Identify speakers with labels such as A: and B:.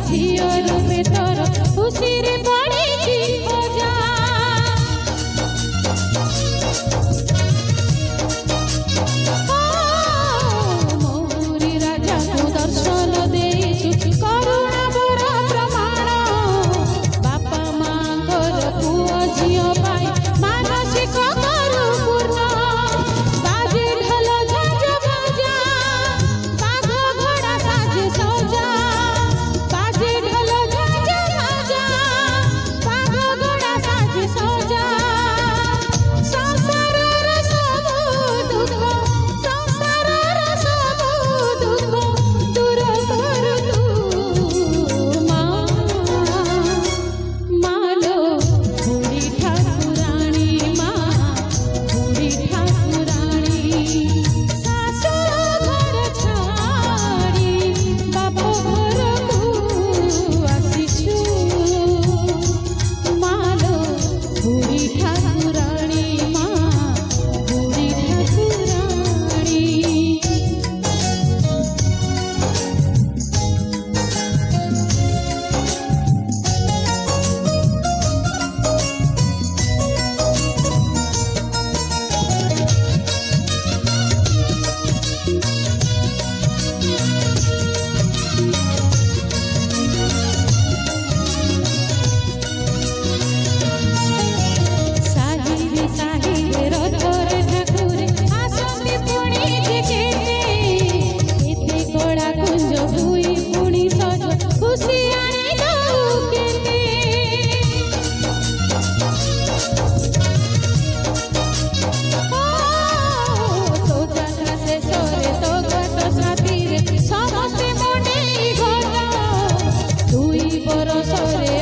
A: झियो रूपे तोर खुशी रे पड़ी मजा मौरी राजा को दर्शन दे करुणा बड़ प्रमाण बापा मांकर पुओ झियो पाई मानसिक करू पूर्ण बाजे ढोल झांझ बाजा बाघ घोड़ा साजे सजा बाजे ढोल झांझ बाजा बाघ घोड़ा साजे सजा संसारर सब दुख दूर कर तू मालो बुढ़ी ठाकुराणी बुढ़ी ठाकुराणी सासुर घर छाड़ी बाप घर को आसीछु मालो बुढ़ी ठाकुराणी बुढ़ी ठाकुराणी साहिरे साहिरे रथरे ठाकुरे आसंती पुणी जे केते कड़ा कुंज भुई पुणी सज खुशी आनी दऊ केते तो जात्रा शेषरे तो गत साथीरे समस्ते मुंडेई घट दुई बरसरे